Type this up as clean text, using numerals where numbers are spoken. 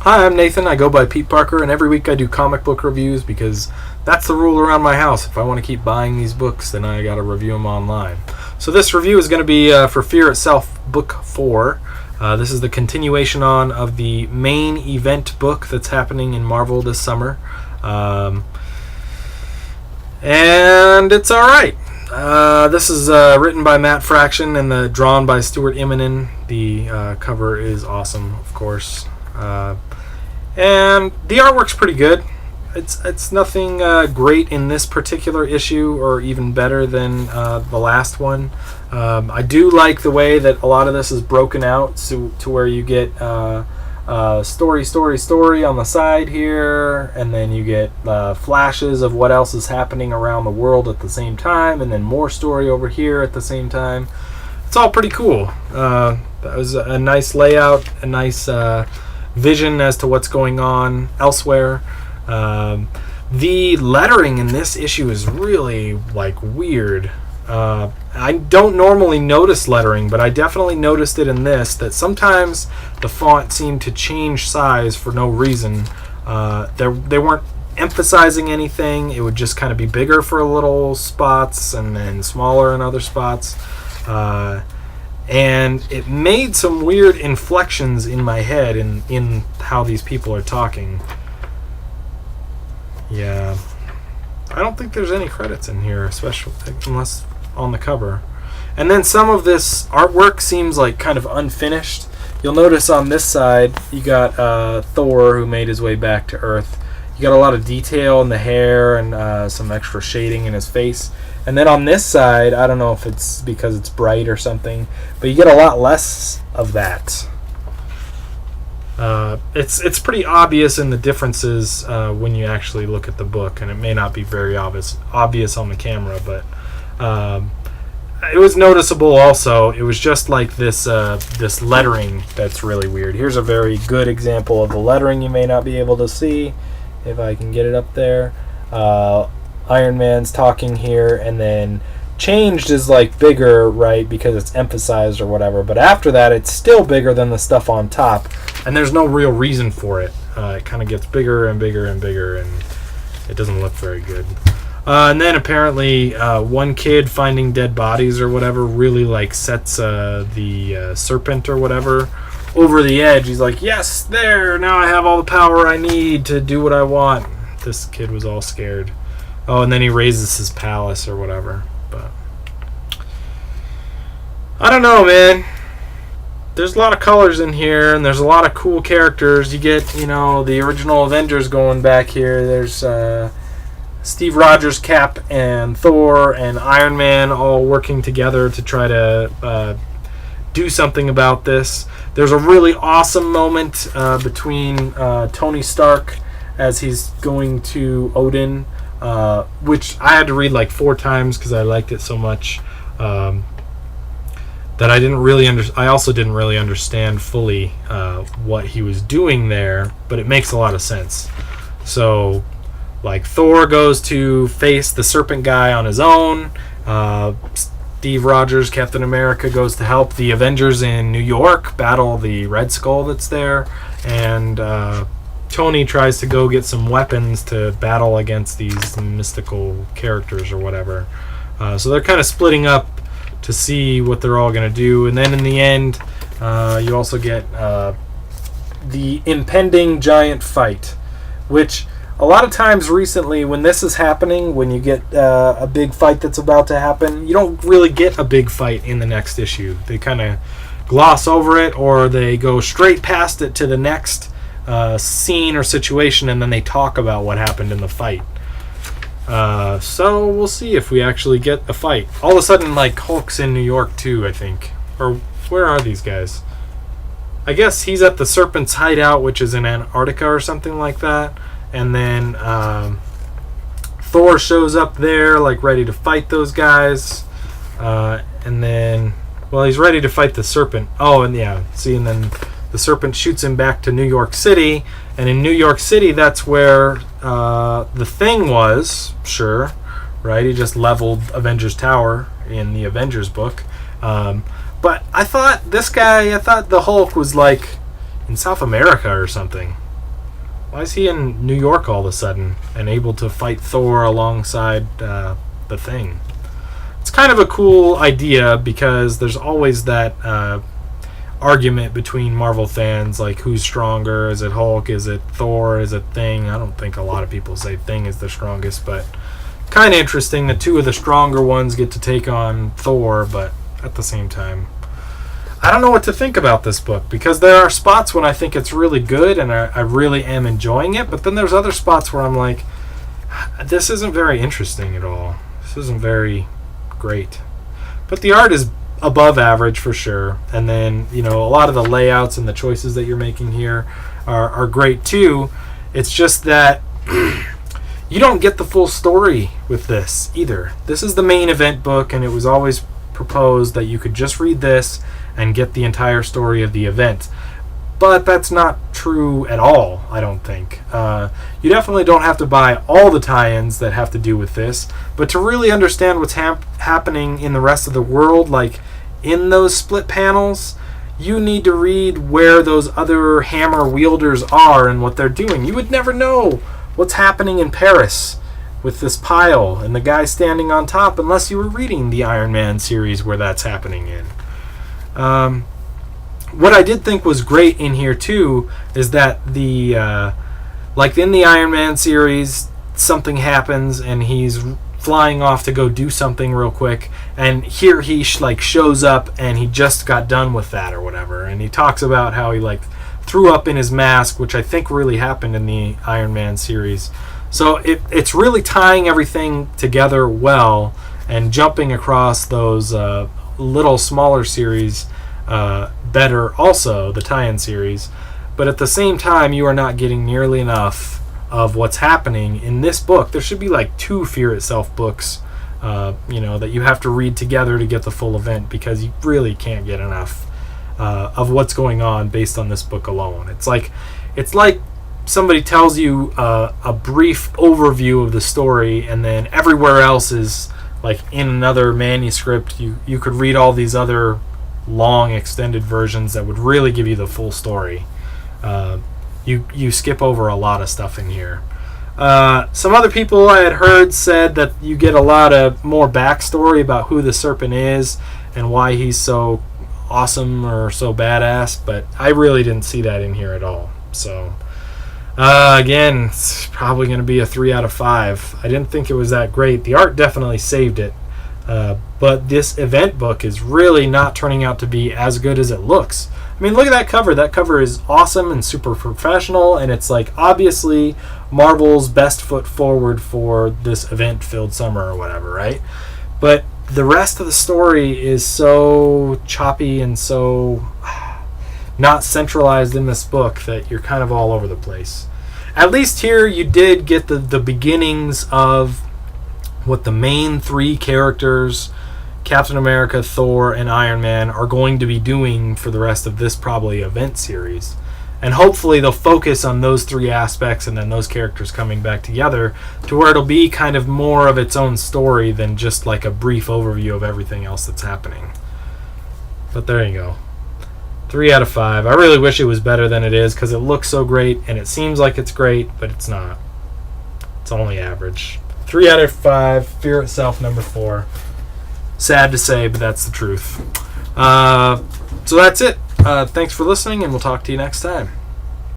Hi, I'm Nathan. I go by Peteparker, and every week I do comic book reviews because that's the rule around my house. If I want to keep buying these books, then I got to review them online. So this review is going to be for Fear Itself, Book 4. This is the continuation on of the main event book that's happening in Marvel this summer. And it's alright. This is written by Matt Fraction and drawn by Stuart Immonen. The cover is awesome, of course. And the artwork's pretty good. It's nothing great in this particular issue, or even better than the last one. I do like the way that a lot of this is broken out to where you get story on the side here, and then you get flashes of what else is happening around the world at the same time, and then more story over here at the same time. It's all pretty cool. That was a nice layout, a nice vision as to what's going on elsewhere. The lettering in this issue is really weird. I don't normally notice lettering, but I definitely noticed it in this, that sometimes the font seemed to change size for no reason. They weren't emphasizing anything. It would just kind of be bigger for little spots and then smaller in other spots. And it made some weird inflections in my head in how these people are talking. Yeah. I don't think there's any credits in here, especially unless on the cover. And then some of this artwork seems like kind of unfinished. You'll notice on this side, you got Thor, who made his way back to Earth. You got a lot of detail in the hair and some extra shading in his face. And then on this side, I don't know if it's because it's bright or something, but you get a lot less of that. It's pretty obvious in the differences when you actually look at the book, and it may not be very obvious on the camera, but it was noticeable also. It was just like this lettering that's really weird. Here's a very good example of the lettering you may not be able to see, if I can get it up there. Iron Man's talking here, and then changed is bigger, right, because it's emphasized or whatever, but after that it's still bigger than the stuff on top, and there's no real reason for it. It kind of gets bigger and bigger and bigger, and it doesn't look very good. And then apparently one kid finding dead bodies or whatever really sets the serpent or whatever over the edge. He's like, yes, there, now I have all the power I need to do what I want. This kid was all scared. Oh, and then he raises his palace or whatever. But I don't know, man. There's a lot of colors in here, and there's a lot of cool characters. You get, the original Avengers going back here. There's Steve Rogers, Cap, and Thor, and Iron Man all working together to try to do something about this. There's a really awesome moment between Tony Stark as he's going to Odin, which I had to read 4 times because I liked it so much that I didn't really I also didn't really understand fully what he was doing there, but it makes a lot of sense. So, Thor goes to face the serpent guy on his own. Steve Rogers, Captain America, goes to help the Avengers in New York battle the Red Skull that's there, and Tony tries to go get some weapons to battle against these mystical characters or whatever. So they're kind of splitting up to see what they're all going to do. And then in the end, you also get the impending giant fight, which a lot of times recently when this is happening, when you get a big fight that's about to happen, you don't really get a big fight in the next issue. They kind of gloss over it, or they go straight past it to the next scene or situation, and then they talk about what happened in the fight. So we'll see if we actually get a fight. All of a sudden, Hulk's in New York too, I think. Or where are these guys? I guess he's at the Serpent's hideout, which is in Antarctica or something like that. And then Thor shows up there, ready to fight those guys. And then, he's ready to fight the Serpent. Oh, and yeah, see, and then the Serpent shoots him back to New York City, and in New York City, that's where the Thing was, sure, right? He just leveled Avengers Tower in the Avengers book. But I thought the Hulk was in South America or something. Why is he in New York all of a sudden and able to fight Thor alongside the Thing? It's kind of a cool idea because there's always that argument between Marvel fans, like who's stronger? Is it Hulk? Is it Thor? Is it Thing? I don't think a lot of people say Thing is the strongest, but kind of interesting that two of the stronger ones get to take on Thor, but at the same time, I don't know what to think about this book, because there are spots when I think it's really good and I really am enjoying it, but then there's other spots where I'm like, this isn't very interesting at all. This isn't very great. But the art is above average for sure, and then, you know, a lot of the layouts and the choices that you're making here are great too. It's just that you don't get the full story with this either. This is the main event book, and it was always proposed that you could just read this and get the entire story of the event. But that's not true at all, I don't think. You definitely don't have to buy all the tie-ins that have to do with this, but to really understand what's happening in the rest of the world, like in those split panels, you need to read where those other hammer wielders are and what they're doing. You would never know what's happening in Paris with this pile and the guy standing on top unless you were reading the Iron Man series where that's happening in. What I did think was great in here too is that the like in the Iron Man series, something happens and he's flying off to go do something real quick, and here he shows up and he just got done with that or whatever, and he talks about how he threw up in his mask, which I think really happened in the Iron Man series. So it's really tying everything together well and jumping across those little smaller series better, also the tie-in series, but at the same time you are not getting nearly enough of what's happening in this book. There should be 2 Fear Itself books that you have to read together to get the full event, because you really can't get enough of what's going on based on this book alone. It's like somebody tells you a brief overview of the story, and then everywhere else is in another manuscript. You could read all these other long extended versions that would really give you the full story. You skip over a lot of stuff in here. Some other people I had heard said that you get a lot of more backstory about who the Serpent is and why he's so awesome or so badass, but I really didn't see that in here at all. So again, it's probably going to be a 3 out of 5. I didn't think it was that great. The art definitely saved it. But this event book is really not turning out to be as good as it looks. I mean, look at that cover. That cover is awesome and super professional, and it's obviously Marvel's best foot forward for this event-filled summer or whatever, right? But the rest of the story is so choppy and so not centralized in this book that you're kind of all over the place. At least here you did get the beginnings of what the main 3 characters, Captain America, Thor, and Iron Man, are going to be doing for the rest of this probably event series. And hopefully they'll focus on those 3 aspects and then those characters coming back together to where it'll be kind of more of its own story than just a brief overview of everything else that's happening. But there you go. 3 out of 5. I really wish it was better than it is, because it looks so great and it seems like it's great, but it's not. It's only average. 3 out of 5. Fear Itself, number 4. Sad to say, but that's the truth. So that's it. Thanks for listening, and we'll talk to you next time.